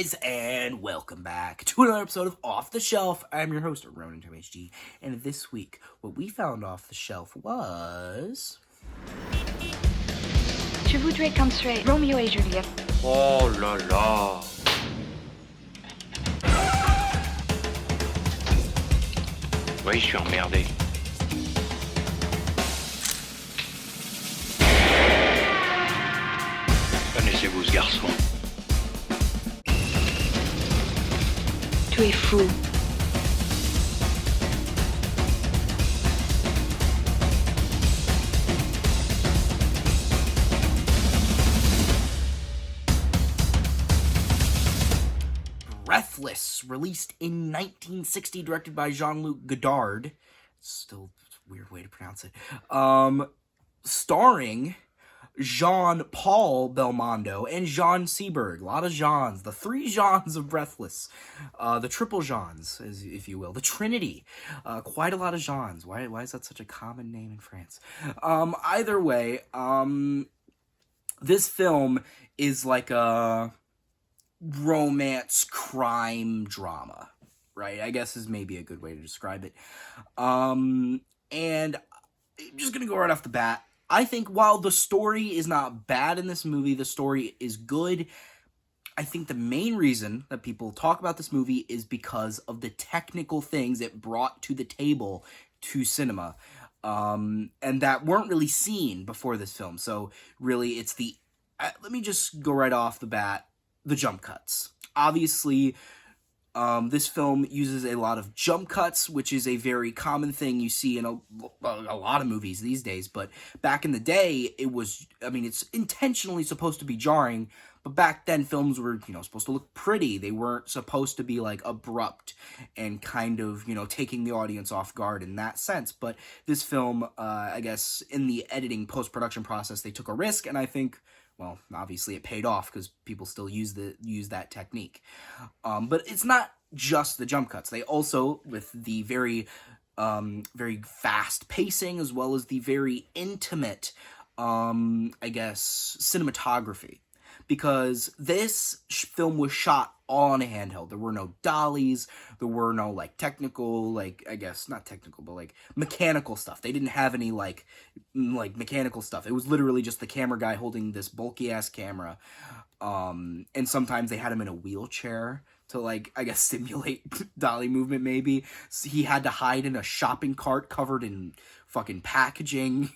guys, and welcome back to another episode of Off the Shelf. I'm your host, Ronan HG, and this week, what we found off the shelf was... Je voudrais qu'on serait Romeo et Juliette. Oh là là. Oui, je suis emmerdé. Connaissez-vous ce garçon? Tu es fou. Breathless, released in 1960, directed by Jean-Luc Godard. Still a weird way to pronounce it. Starring Jean-Paul Belmondo and Jean Seberg. A lot of Jeans. The three Jeans of Breathless. The triple Jeans, if you will. The Trinity. Quite a lot of Jeans. Why is that such a common name in France? Either way, this film is like a romance crime drama, right? I guess is maybe a good way to describe it. And I'm just gonna go right off the bat. I think while the story is not bad in this movie, the story is good. I think the main reason that people talk about this movie is because of the technical things it brought to the table to cinema, and that weren't really seen before this film. So really, it's the let me just go right off the bat. The jump cuts. Obviously, this film uses a lot of jump cuts, which is a very common thing you see in a lot of movies these days. But back in the day, it was, it's intentionally supposed to be jarring. But back then, films were, supposed to look pretty. They weren't supposed to be, like, abrupt and kind of, taking the audience off guard in that sense. But this film, I guess, in the editing post-production process, they took a risk, and I think... well, obviously it paid off because people still use that technique. But it's not just the jump cuts. They also, with the very fast pacing as well as the very intimate, cinematography. Because this film was shot on a handheld. There were no dollies. There were no, technical, not technical, but, mechanical stuff. They didn't have any, mechanical stuff. It was literally just the camera guy holding this bulky-ass camera. And sometimes they had him in a wheelchair to, simulate dolly movement, maybe. So he had to hide in a shopping cart covered in fucking packaging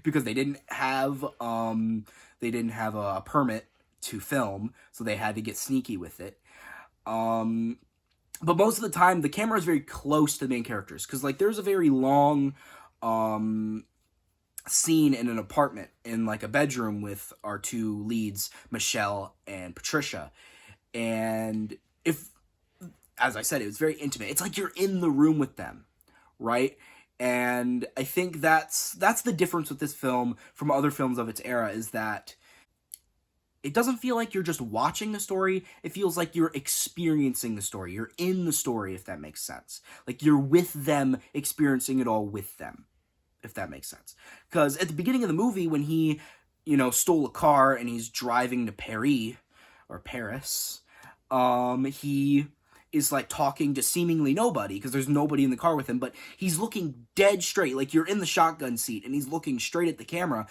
because they didn't have a permit to film, so they had to get sneaky with it. But most of the time, the camera is very close to the main characters, because, there's a very long, scene in an apartment, in, a bedroom with our two leads, Michelle and Patricia, and as I said, it was very intimate. It's like you're in the room with them, right? And I think that's the difference with this film from other films of its era, is that it doesn't feel like you're just watching the story. It feels like you're experiencing the story. You're in the story, if that makes sense. Like, you're with them, experiencing it all with them, if that makes sense. Because at the beginning of the movie, when he, stole a car and he's driving to Paris, he is, talking to seemingly nobody, because there's nobody in the car with him, but he's looking dead straight, like you're in the shotgun seat, and he's looking straight at the camera,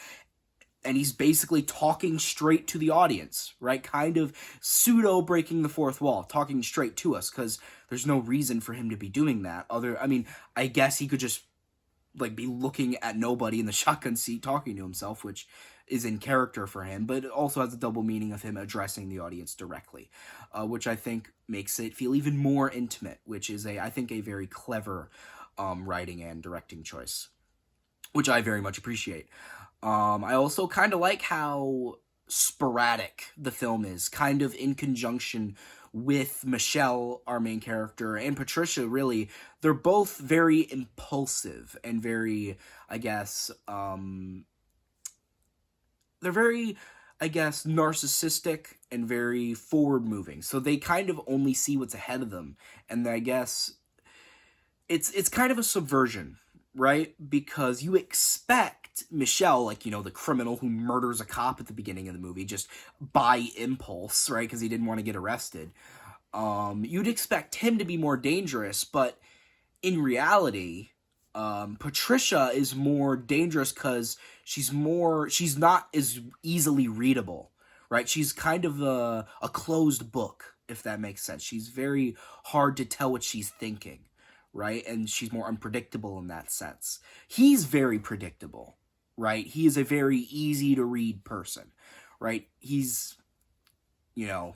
and he's basically talking straight to the audience, right? Kind of pseudo breaking the fourth wall, talking straight to us, because there's no reason for him to be doing that. I guess he could just, be looking at nobody in the shotgun seat talking to himself, which is in character for him, but it also has a double meaning of him addressing the audience directly, which I think makes it feel even more intimate, which is I think a very clever writing and directing choice, which I very much appreciate. I also kind of like how sporadic the film is, kind of in conjunction with Michelle, our main character, and Patricia, really. They're both very impulsive and very, they're very, narcissistic and very forward-moving. So they kind of only see what's ahead of them. And I guess it's kind of a subversion, right? Because you expect Michelle, like, you know, the criminal who murders a cop at the beginning of the movie just by impulse, right? Because he didn't want to get arrested. You'd expect him to be more dangerous, but in reality, Patricia is more dangerous because she's not as easily readable, right? She's kind of a closed book, if that makes sense. She's very hard to tell what she's thinking, right? And she's more unpredictable in that sense. He's very predictable, right? He is a very easy to read person, right? He's, you know,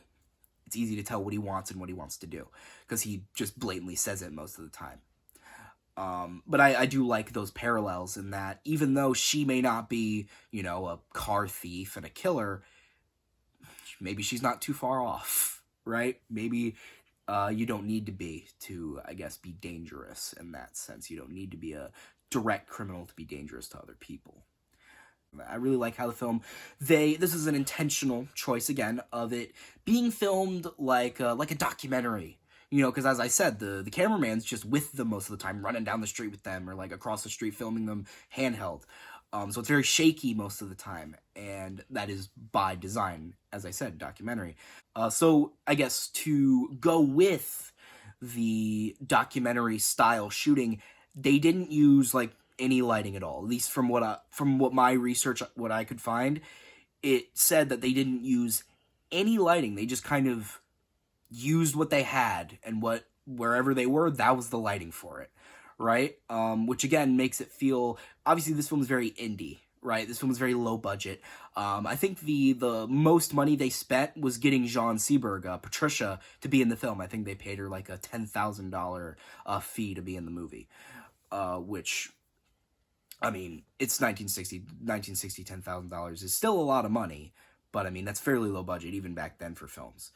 it's easy to tell what he wants and what he wants to do because he just blatantly says it most of the time. But I do like those parallels in that even though she may not be, you know, a car thief and a killer, maybe she's not too far off, right? Maybe you don't need to be to, I guess, be dangerous in that sense. You don't need to be a direct criminal to be dangerous to other people. I really like how the film, this is an intentional choice, again, of it being filmed like a documentary. You know, because as I said, the cameraman's just with them most of the time, running down the street with them, or like across the street filming them handheld. So it's very shaky most of the time, and that is by design, as I said, documentary. So I guess to go with the documentary style shooting, they didn't use like any lighting at all. At least from what my research, what I could find, it said that they didn't use any lighting. They just kind of used what they had, and wherever they were, that was the lighting for it, right? Which again makes it feel, obviously this film is very indie, right? This film is very low budget. I think the most money they spent was getting Jean Seberg, Patricia, to be in the film. I think they paid her like a $10,000 fee to be in the movie, which, I mean, it's 1960, $10,000 is still a lot of money, but I mean, that's fairly low budget even back then for films.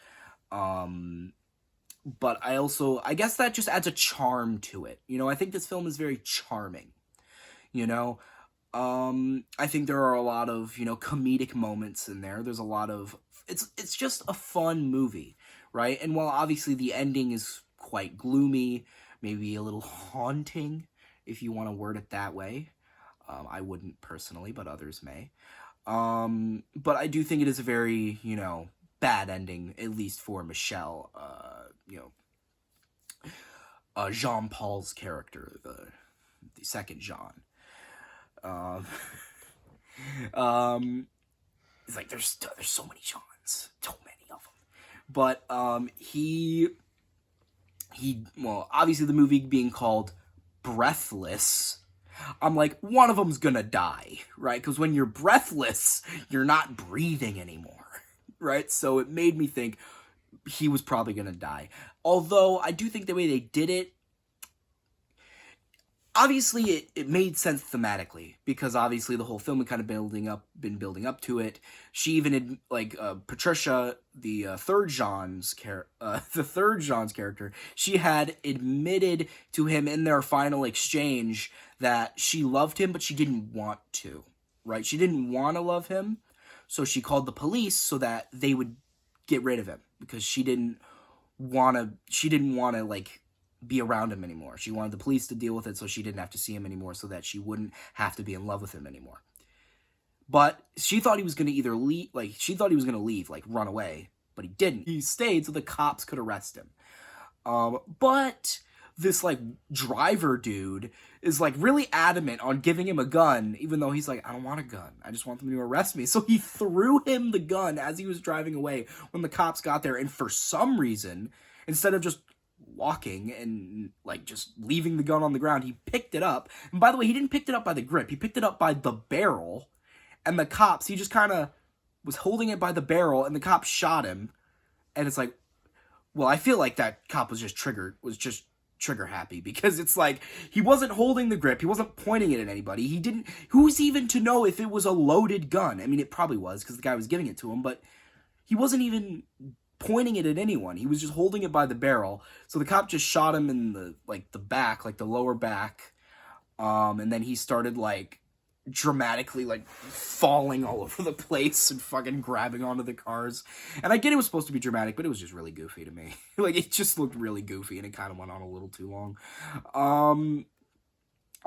But I guess that just adds a charm to it. You know, I think this film is very charming, you know. I think there are a lot of, you know, comedic moments in there. There's a lot of, it's just a fun movie, right? And while obviously the ending is quite gloomy, maybe a little haunting, if you want to word it that way. I wouldn't personally, but others may. But I do think it is a very, you know, bad ending, at least for Michelle, you know, Jean-Paul's character, the second Jean. It's like, there's so many Jeans, so many of them. But, well, obviously the movie being called Breathless, I'm like, one of them's gonna die, right? Because when you're breathless, you're not breathing anymore. Right? So it made me think he was probably going to die. Although, I do think the way they did it, obviously it made sense thematically, because obviously the whole film had kind of been building up to it. She even, Patricia, the third Jean's character, she had admitted to him in their final exchange that she loved him, but she didn't want to, right? She didn't want to love him. So she called the police so that they would get rid of him, because she didn't want to like be around him anymore. She wanted the police to deal with it so she didn't have to see him anymore, so that she wouldn't have to be in love with him anymore. But she thought he was going to either leave, like run away, but he didn't. He stayed so the cops could arrest him. But this like driver dude is like really adamant on giving him a gun, even though he's like, I don't want a gun, I just want them to arrest me. So he threw him the gun as he was driving away when the cops got there, and for some reason, instead of just walking and like just leaving the gun on the ground, he picked it up. And by the way, he didn't pick it up by the grip, he picked it up by the barrel, and the cops, he just kind of was holding it by the barrel, and the cops shot him. And it's like, well, I feel like that cop was just trigger happy, because it's like, he wasn't holding the grip, he wasn't pointing it at anybody, who's even to know if it was a loaded gun? I mean, it probably was, because the guy was giving it to him, but he wasn't even pointing it at anyone, he was just holding it by the barrel. So the cop just shot him in the back, like the lower back, and then he started like dramatically like falling all over the place and fucking grabbing onto the cars. And I get it was supposed to be dramatic, but it was just really goofy to me. Like, it just looked really goofy, and it kind of went on a little too long.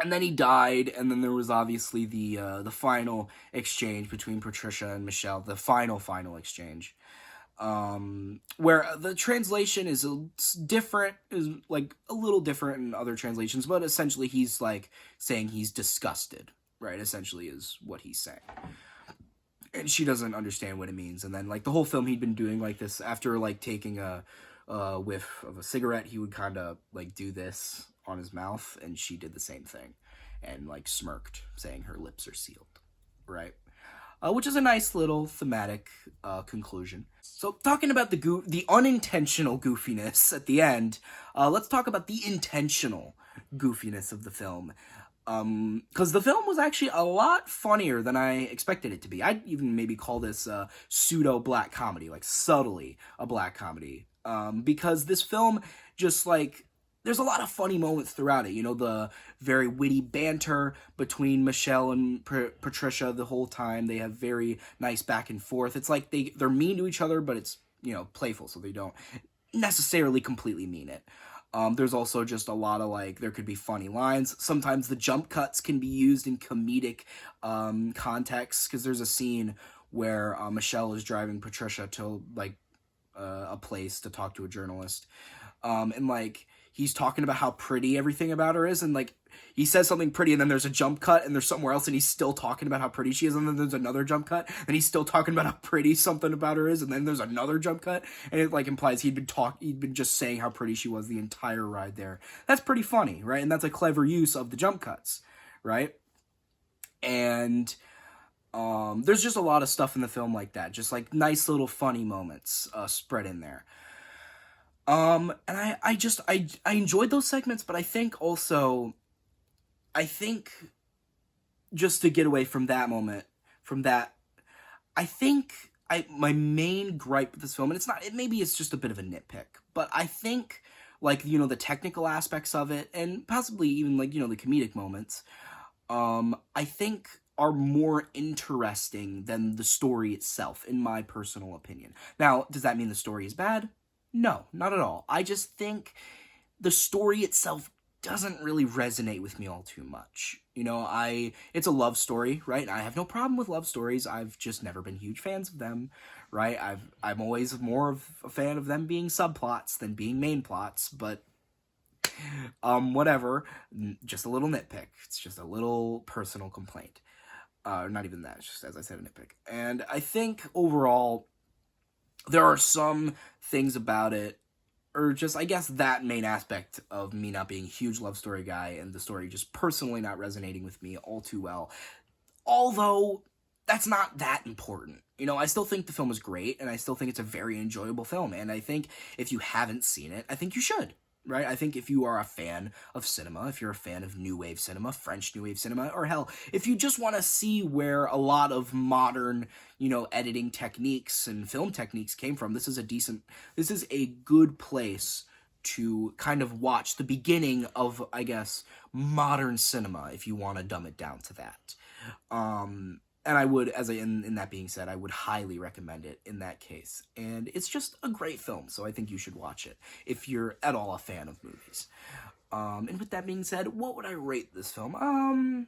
And then he died, and then there was obviously the final exchange between Patricia and Michelle, the final exchange, where the translation is different, is like a little different in other translations, but essentially he's like saying he's disgusted, right? Essentially is what he's saying. And she doesn't understand what it means. And then like the whole film he'd been doing like this after like taking a whiff of a cigarette, he would kind of like do this on his mouth, and she did the same thing and like smirked, saying her lips are sealed, right? Which is a nice little thematic conclusion. So talking about the unintentional goofiness at the end, let's talk about the intentional goofiness of the film. Because the film was actually a lot funnier than I expected it to be. I'd even maybe call this pseudo black comedy, like subtly a black comedy. Because this film just like, there's a lot of funny moments throughout it. You know, the very witty banter between Michelle and Patricia the whole time. They have very nice back and forth. It's like they're mean to each other, but it's, you know, playful, so they don't necessarily completely mean it. There's also just a lot of like, there could be funny lines. Sometimes the jump cuts can be used in comedic contexts, because there's a scene where Michelle is driving Patricia to like a place to talk to a journalist. And like, he's talking about how pretty everything about her is, and like he says something pretty, and then there's a jump cut and there's somewhere else, and he's still talking about how pretty she is, and then there's another jump cut and he's still talking about how pretty something about her is, and then there's another jump cut, and it like implies he'd been just saying how pretty she was the entire ride there. That's pretty funny, right? And that's a clever use of the jump cuts, right? And there's just a lot of stuff in the film like that, just like nice little funny moments spread in there. And I enjoyed those segments, but I think just to get away from that moment, my main gripe with this film, and maybe it's just a bit of a nitpick, but I think, like, you know, the technical aspects of it, and possibly even, like, you know, the comedic moments, I think are more interesting than the story itself, in my personal opinion. Now, does that mean the story is bad? No, not at all. I just think the story itself doesn't really resonate with me all too much. You know, it's a love story, right? I have no problem with love stories. I've just never been huge fans of them, right? I'm always more of a fan of them being subplots than being main plots, but whatever. Just a little nitpick. It's just a little personal complaint. Not even that, it's just, as I said, a nitpick. And I think overall, there are some things about it, or just, I guess, that main aspect of me not being a huge love story guy, and the story just personally not resonating with me all too well. Although, that's not that important. You know, I still think the film is great, and I still think it's a very enjoyable film, and I think if you haven't seen it, I think you should. Right? I think if you are a fan of cinema, if you're a fan of New Wave cinema, French New Wave cinema, or hell, if you just want to see where a lot of modern, you know, editing techniques and film techniques came from, this is a good place to kind of watch the beginning of, I guess, modern cinema, if you want to dumb it down to that. And I would, in that being said, I would highly recommend it in that case. And it's just a great film, so I think you should watch it if you're at all a fan of movies. And with that being said, what would I rate this film?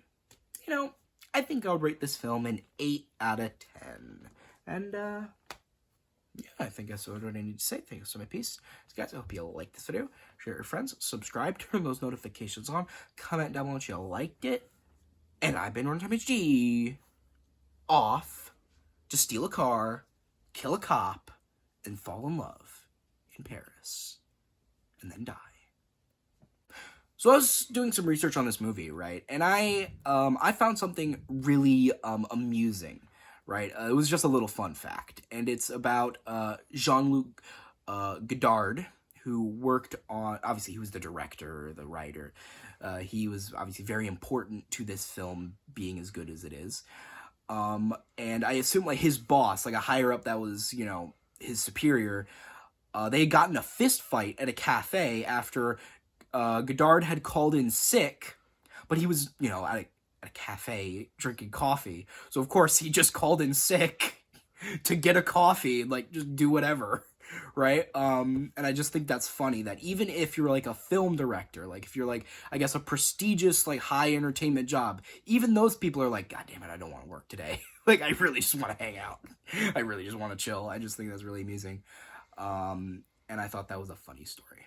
You know, I think I would rate this film an 8 out of 10. And, yeah, I think that's what I need to say. Thank you so much, peace. So guys, I hope you like this video. Share it with your friends. Subscribe, turn those notifications on. Comment down below if you liked it. And I've been Runtime HD. Off to steal a car, kill a cop, and fall in love in Paris, and then die. So I was doing some research on this movie, right? And I found something really amusing, right? It was just a little fun fact, and it's about Jean-Luc Godard, who worked on, obviously he was the director, the writer. He was obviously very important to this film being as good as it is. And I assume, like, his boss, like a higher up that was, you know, his superior, they had gotten a fist fight at a cafe after Godard had called in sick, but he was, you know, at a cafe drinking coffee. So, of course, he just called in sick to get a coffee, like just do whatever, right? And I just think that's funny that even if you're like a film director, like if you're like, I guess, a prestigious, like high entertainment job, even those people are like, God damn it, I don't want to work today. Like I really just want to hang out. I really just want to chill. I just think that's really amusing. And I thought that was a funny story.